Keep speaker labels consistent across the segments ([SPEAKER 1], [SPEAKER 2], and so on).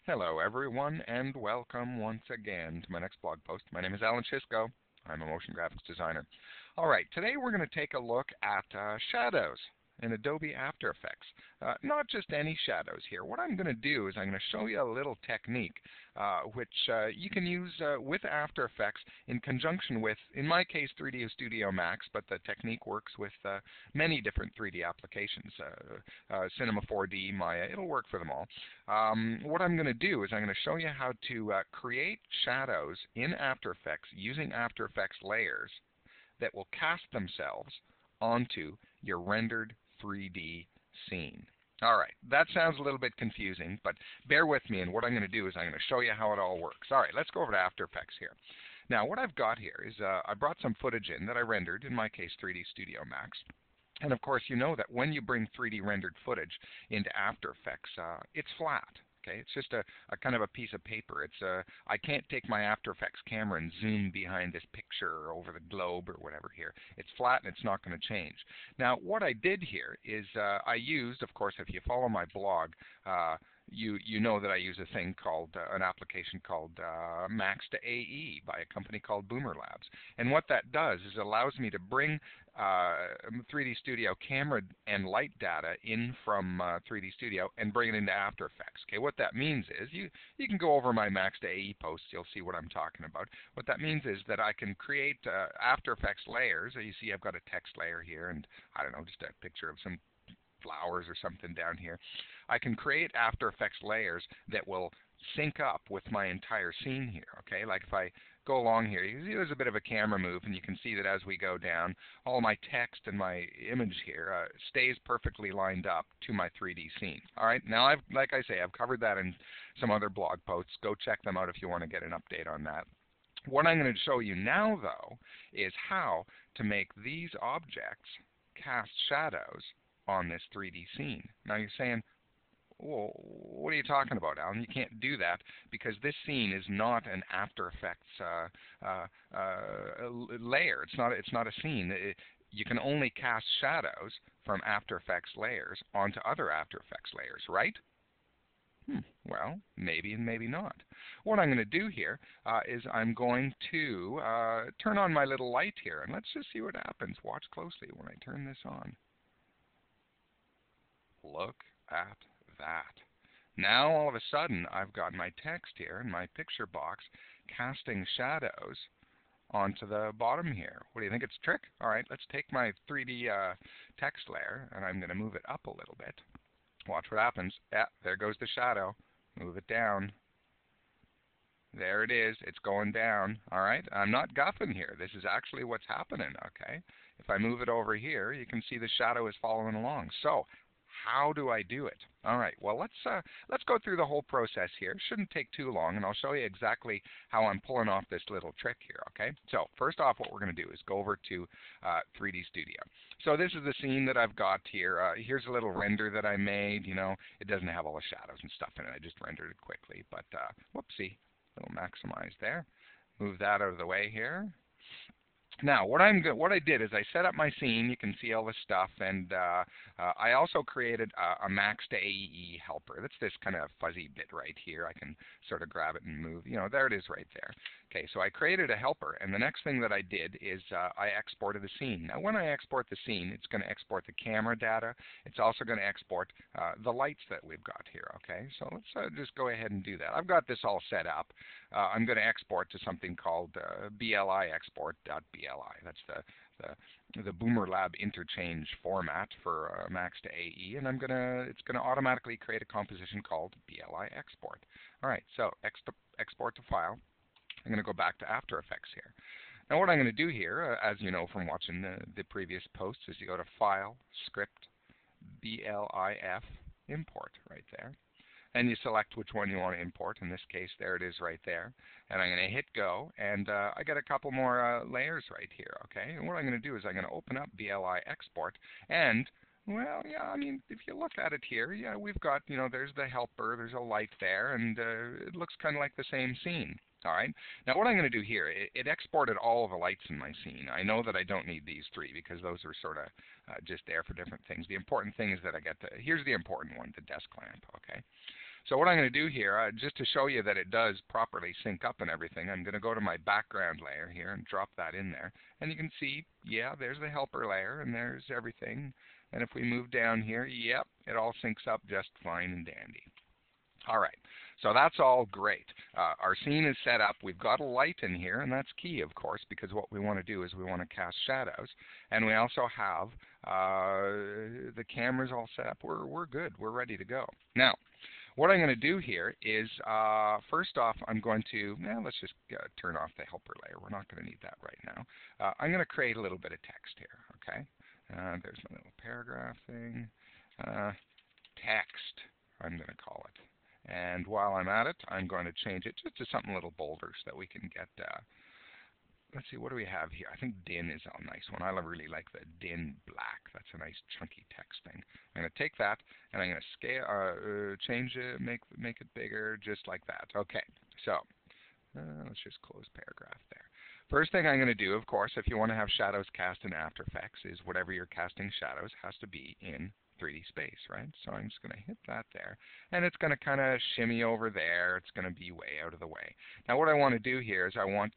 [SPEAKER 1] Hello, everyone, and welcome once again to my next blog post. My name is Alan Shisco. I'm a motion graphics designer. All right, today we're going to take a look at shadows in Adobe After Effects. Not just any shadows here. What I'm going to do is I'm going to show you a little technique which you can use with After Effects in conjunction with, in my case, 3D Studio Max, but the technique works with many different 3D applications. Cinema 4D, Maya, it'll work for them all. What I'm going to do is I'm going to show you how to create shadows in After Effects using After Effects layers that will cast themselves onto your rendered 3D scene. All right, that sounds a little bit confusing, but bear with me, and what I'm going to do is I'm going to show you how it all works. All right, let's go over to After Effects here. Now, what I've got here is I brought some footage in that I rendered, in my case, 3D Studio Max. And of course, you know that when you bring 3D rendered footage into After Effects, it's flat. Okay, it's just a kind of a piece of paper. I can't take my After Effects camera and zoom behind this picture or over the globe or whatever here. It's flat and it's not going to change. Now, what I did here is I used, of course, if you follow my blog, you know that I use a thing called an application called Max to AE by a company called Boomer Labs. And what that does is it allows me to bring 3D Studio camera and light data in from 3D Studio and bring it into After Effects. Okay, what that means is you can go over my Max to AE posts. You'll see what I'm talking about. What that means is that I can create After Effects layers. You see I've got a text layer here and, I don't know, just a picture of some flowers or something down here. I can create After Effects layers that will sync up with my entire scene here, okay? Like if I go along here, you can see there's a bit of a camera move, and you can see that as we go down, all my text and my image here stays perfectly lined up to my 3D scene. All right, now like I say, I've covered that in some other blog posts. Go check them out if you want to get an update on that. What I'm going to show you now, though, is how to make these objects cast shadows on this 3D scene. Now you're saying, well, what are you talking about, Alan? You can't do that because this scene is not an After Effects layer. It's not a scene. You can only cast shadows from After Effects layers onto other After Effects layers, right? Well, maybe and maybe not. What I'm going to do here is I'm going to turn on my little light here, and let's just see what happens. Watch closely when I turn this on. Look at that. Now all of a sudden I've got my text here in my picture box casting shadows onto the bottom here. What do you think? It's a trick? All right, let's take my 3D text layer and I'm going to move it up a little bit. Watch what happens. Yeah, there goes the shadow. Move it down. There it is. It's going down. All right, I'm not guffing here. This is actually what's happening, okay? If I move it over here, you can see the shadow is following along. So, how do I do it? All right, well, let's go through the whole process here. It shouldn't take too long, and I'll show you exactly how I'm pulling off this little trick here, okay? So first off, what we're going to do is go over to 3D Studio. So this is the scene that I've got here. Here's a little render that I made. You know, it doesn't have all the shadows and stuff in it. I just rendered it quickly, but whoopsie, little maximize there. Move that out of the way here. Now, what I did is I set up my scene. You can see all the stuff, and I also created a Max to AE helper. That's this kind of fuzzy bit right here. I can sort of grab it and move. You know, there it is right there. Okay, so I created a helper, and the next thing that I did is I exported the scene. Now, when I export the scene, it's going to export the camera data. It's also going to export the lights that we've got here, okay? So let's just go ahead and do that. I've got this all set up. I'm going to export to something called BLI export.BLI. That's the Boomer Lab interchange format for Max to AE, and it's gonna automatically create a composition called BLI export. All right, so export to file. I'm going to go back to After Effects here. Now what I'm going to do here, as you know from watching the previous posts, is you go to File, Script, BLIF, Import right there. And you select which one you want to import. In this case, there it is right there. And I'm going to hit go, and I got a couple more layers right here, okay? And what I'm going to do is I'm going to open up BLI Export, and well, yeah, I mean, if you look at it here, yeah, we've got, you know, there's the helper, there's a light there, and it looks kind of like the same scene. All right. Now what I'm going to do here, it exported all of the lights in my scene. I know that I don't need these three because those are sort of just there for different things. The important thing is that I get here's the important one, the desk lamp, okay? So what I'm going to do here, just to show you that it does properly sync up and everything, I'm going to go to my background layer here and drop that in there. And you can see, yeah, there's the helper layer and there's everything. And if we move down here, yep, it all syncs up just fine and dandy. All right, so that's all great. Our scene is set up. We've got a light in here, and that's key, of course, because what we want to do is we want to cast shadows. And we also have the cameras all set up. We're good. We're ready to go. Now, what I'm going to do here is, first off, I'm going to, let's just turn off the helper layer. We're not going to need that right now. I'm going to create a little bit of text here, okay? There's my little paragraph thing. Text, I'm going to call it. And while I'm at it, I'm going to change it just to something a little bolder so that we can get, let's see, what do we have here? I think DIN is a nice one. I really like the DIN black. That's a nice chunky text thing. I'm going to take that and I'm going to scale, change it, make it bigger, just like that. Okay, so let's just close paragraph there. First thing I'm going to do, of course, if you want to have shadows cast in After Effects, is whatever you're casting shadows has to be in 3D space, right? So I'm just going to hit that there, and it's going to kind of shimmy over there. It's going to be way out of the way. Now what I want to do here is I want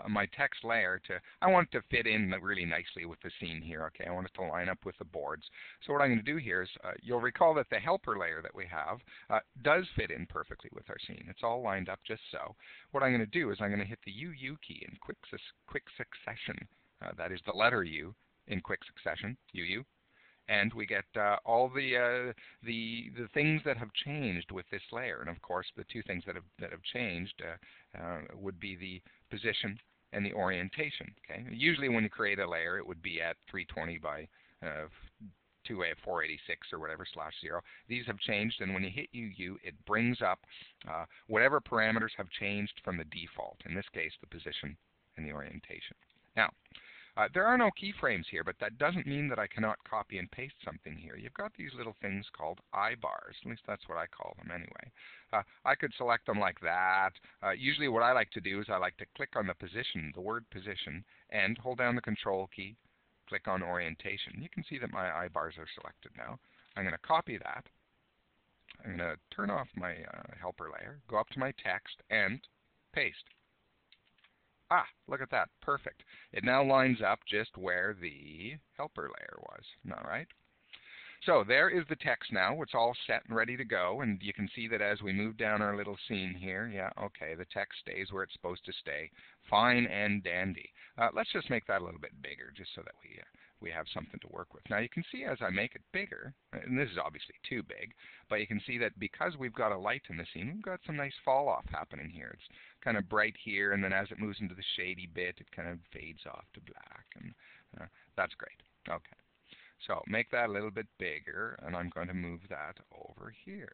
[SPEAKER 1] my text layer I want it to fit in really nicely with the scene here, okay? I want it to line up with the boards. So what I'm going to do here is, you'll recall that the helper layer that we have does fit in perfectly with our scene. It's all lined up just so. What I'm going to do is I'm going to hit the UU key in quick succession. That is the letter U in quick succession, UU. And we get all the things that have changed with this layer. And of course, the two things that have changed would be the position and the orientation. Okay. Usually, when you create a layer, it would be at 320 by 486 or whatever /0. These have changed, and when you hit UU, it brings up whatever parameters have changed from the default. In this case, the position and the orientation. Now, there are no keyframes here, but that doesn't mean that I cannot copy and paste something here. You've got these little things called I-bars. At least that's what I call them anyway. I could select them like that. Usually what I like to do is I like to click on the position, the word position, and hold down the Control key, click on orientation. You can see that my I-bars are selected now. I'm going to copy that. I'm going to turn off my helper layer, go up to my text, and paste. Ah, look at that. Perfect. It now lines up just where the helper layer was. All right. So there is the text now. It's all set and ready to go. And you can see that as we move down our little scene here, yeah, okay, the text stays where it's supposed to stay. Fine and dandy. Let's just make that a little bit bigger just so that we have something to work with. Now you can see as I make it bigger, and this is obviously too big, but you can see that because we've got a light in the scene, we've got some nice fall off happening here. It's kind of bright here, and then as it moves into the shady bit, it kind of fades off to black, and that's great. Okay, so make that a little bit bigger, and I'm going to move that over here.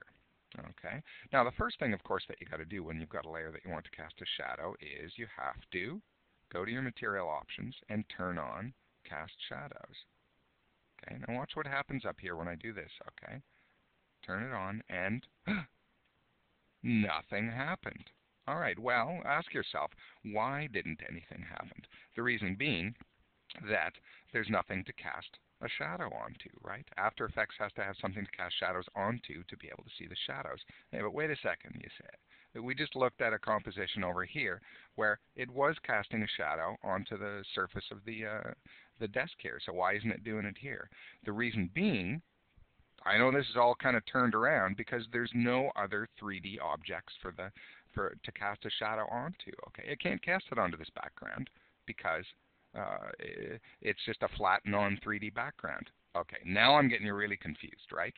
[SPEAKER 1] Okay, now the first thing, of course, that you got to do when you've got a layer that you want to cast a shadow is you have to go to your material options and turn on Cast Shadows. Okay, now watch what happens up here when I do this, okay? Turn it on, and nothing happened. All right, well, ask yourself, why didn't anything happen? The reason being that there's nothing to cast a shadow onto, right? After Effects has to have something to cast shadows onto to be able to see the shadows. Hey, but wait a second, you say. We just looked at a composition over here where it was casting a shadow onto the surface of the desk here. So why isn't it doing it here? The reason being, I know this is all kind of turned around because there's no other 3D objects to cast a shadow onto. Okay, it can't cast it onto this background because it's just a flat non-3D background. Okay, now I'm getting you really confused, right?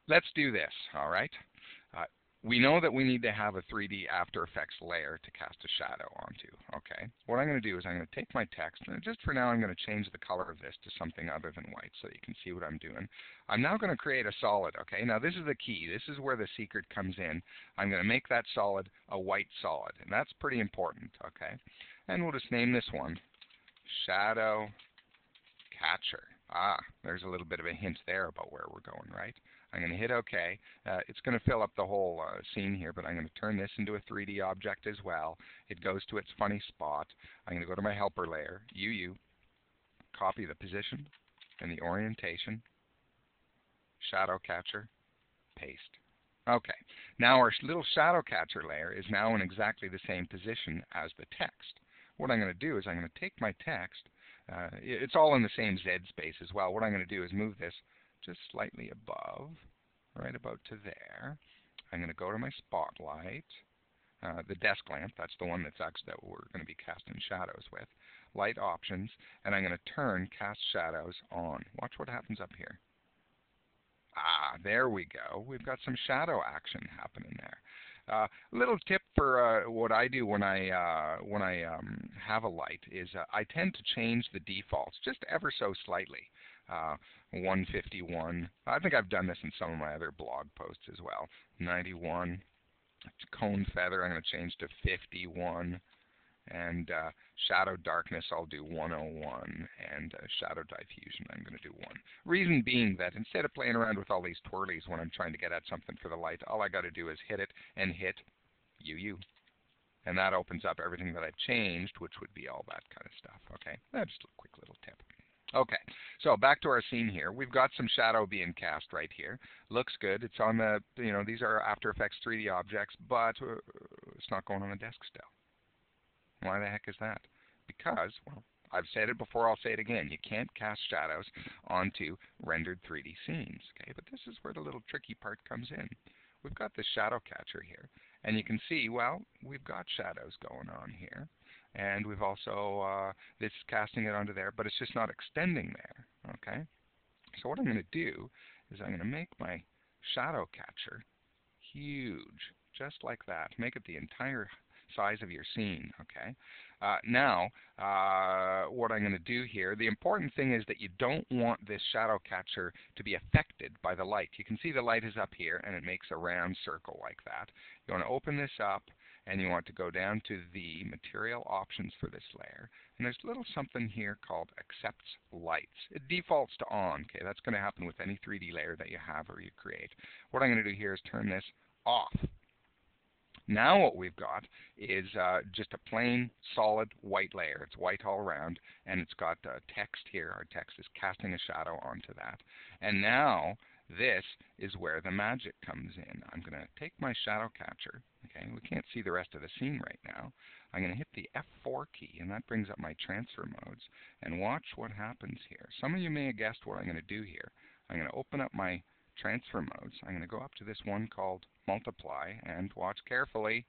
[SPEAKER 1] Let's do this, all right? We know that we need to have a 3D After Effects layer to cast a shadow onto, okay? What I'm going to do is I'm going to take my text, and just for now I'm going to change the color of this to something other than white so that you can see what I'm doing. I'm now going to create a solid, okay? Now this is the key. This is where the secret comes in. I'm going to make that solid a white solid, and that's pretty important, okay? And we'll just name this one Shadow Catcher. Ah, there's a little bit of a hint there about where we're going, right? I'm going to hit OK. It's going to fill up the whole scene here, but I'm going to turn this into a 3D object as well. It goes to its funny spot. I'm going to go to my helper layer, UU, copy the position and the orientation, Shadow Catcher, paste. Okay, now our little shadow catcher layer is now in exactly the same position as the text. What I'm going to do is I'm going to take my text. It's all in the same Z space as well. What I'm going to do is move this just slightly above, right about to there. I'm going to go to my spotlight, the desk lamp. That's the one that we're going to be casting shadows with. Light options, and I'm going to turn cast shadows on. Watch what happens up here. Ah, there we go. We've got some shadow action happening there. Little tip for what I do when I have a light is I tend to change the defaults just ever so slightly. 151. I think I've done this in some of my other blog posts as well. 91. Cone feather I'm going to change to 51. And shadow darkness I'll do 101, and shadow diffusion I'm going to do 1. Reason being that instead of playing around with all these twirlies when I'm trying to get at something for the light, all I got to do is hit it and hit UU. And that opens up everything that I've changed, which would be all that kind of stuff. Okay, that's just a quick little tip. Okay, so back to our scene here. We've got some shadow being cast right here. Looks good. It's on the, these are After Effects 3D objects, but it's not going on the desk still. Why the heck is that? Because, well, I've said it before, I'll say it again. You can't cast shadows onto rendered 3D scenes. Okay, but this is where the little tricky part comes in. We've got the shadow catcher here, and you can see, well, we've got shadows going on here. And we've also, this is casting it onto there, but it's just not extending there. Okay? So what I'm going to do is I'm going to make my shadow catcher huge, just like that. Make it the entire size of your scene. Okay. Now, what I'm going to do here, the important thing is that you don't want this shadow catcher to be affected by the light. You can see the light is up here, and it makes a round circle like that. You want to open this up, and you want to go down to the material options for this layer. And there's a little something here called accepts lights. It defaults to on. Okay, that's going to happen with any 3D layer that you have or you create. What I'm going to do here is turn this off. Now what we've got is just a plain, solid white layer. It's white all around, and it's got text here. Our text is casting a shadow onto that. And now this is where the magic comes in. I'm going to take my shadow catcher. Okay, we can't see the rest of the scene right now. I'm going to hit the F4 key, and that brings up my transfer modes. And watch what happens here. Some of you may have guessed what I'm going to do here. I'm going to open up my transfer modes. I'm going to go up to this one called multiply, and watch carefully.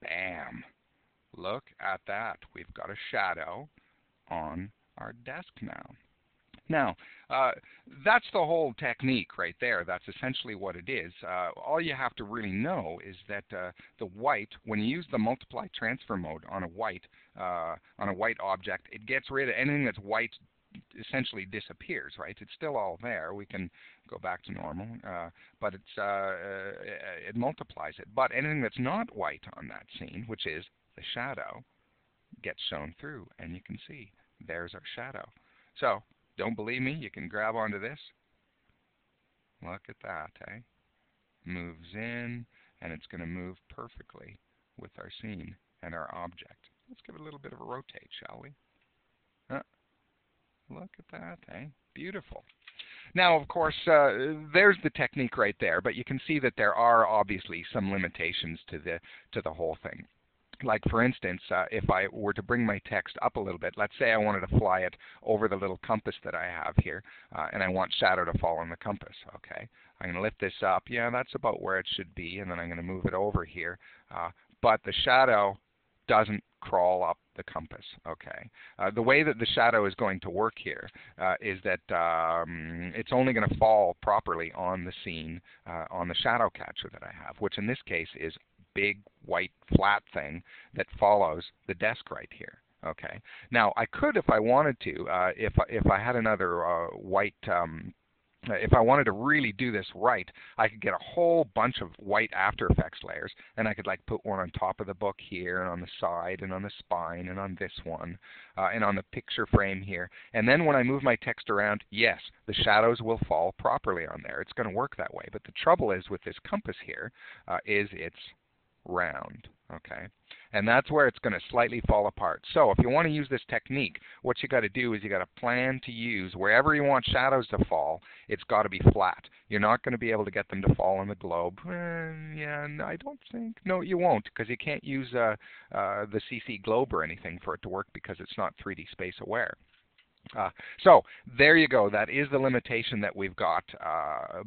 [SPEAKER 1] Bam! Look at that. We've got a shadow on our desk now. Now, that's the whole technique right there. That's essentially what it is. All you have to really know is that the white, when you use the multiply transfer mode on a white object, it gets rid of anything that's white. Essentially disappears, right? It's still all there. We can go back to normal, but it multiplies it. But anything that's not white on that scene, which is the shadow, gets shown through, and you can see there's our shadow. So, don't believe me? You can grab onto this. Look at that, eh? Moves in, and it's going to move perfectly with our scene and our object. Let's give it a little bit of a rotate, shall we? Look at that, eh? Beautiful. Now, of course, there's the technique right there, but you can see that there are obviously some limitations to the whole thing. Like, for instance, if I were to bring my text up a little bit, let's say I wanted to fly it over the little compass that I have here, and I want shadow to fall on the compass. Okay, I'm going to lift this up. Yeah, that's about where it should be, and then I'm going to move it over here. But the shadow doesn't crawl up the compass. Okay. The way that the shadow is going to work here is that it's only going to fall properly on the scene, on the shadow catcher that I have, which in this case is big white flat thing that follows the desk right here. Okay. Now I could, if I wanted to, if I had another white. If I wanted to really do this right, I could get a whole bunch of white After Effects layers, and I could like put one on top of the book here, and on the side, and on the spine, and on this one, and on the picture frame here. And then when I move my text around, yes, the shadows will fall properly on there. It's going to work that way. But the trouble is with this compass here, is it's round. Okay, and that's where it's going to slightly fall apart. So if you want to use this technique, what you got to do is you got to plan to use wherever you want shadows to fall. It's got to be flat. You're not going to be able to get them to fall on the globe. Yeah, I don't think. No, you won't, because you can't use the CC globe or anything for it to work because it's not 3D space aware. So there you go. That is the limitation that we've got.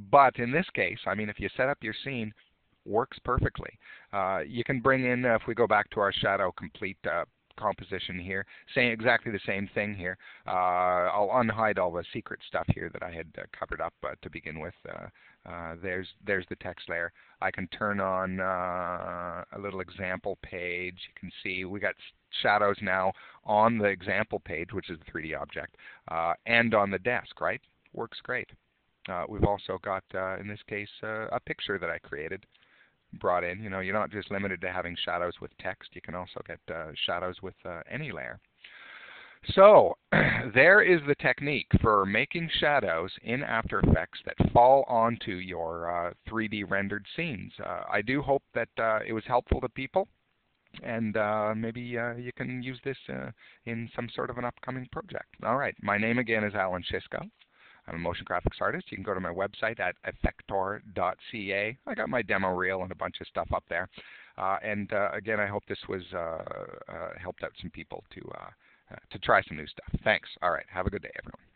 [SPEAKER 1] But in this case, I mean, if you set up your scene, works perfectly. You can bring in, if we go back to our shadow complete composition here, saying exactly the same thing here. I'll unhide all the secret stuff here that I had covered up to begin with. There's the text layer. I can turn on a little example page. You can see we got shadows now on the example page, which is the 3D object, and on the desk, right? Works great. We've also got, in this case, a picture that I created, brought in. You know, you're not just limited to having shadows with text. You can also get shadows with any layer. So there is the technique for making shadows in After Effects that fall onto your 3D rendered scenes. I do hope that it was helpful to people, and maybe you can use this in some sort of an upcoming project. All right, my name again is Alan Szyszko. I'm a motion graphics artist. You can go to my website at effector.ca. I got my demo reel and a bunch of stuff up there. And again, I hope this was helped out some people to try some new stuff. Thanks. All right. Have a good day, everyone.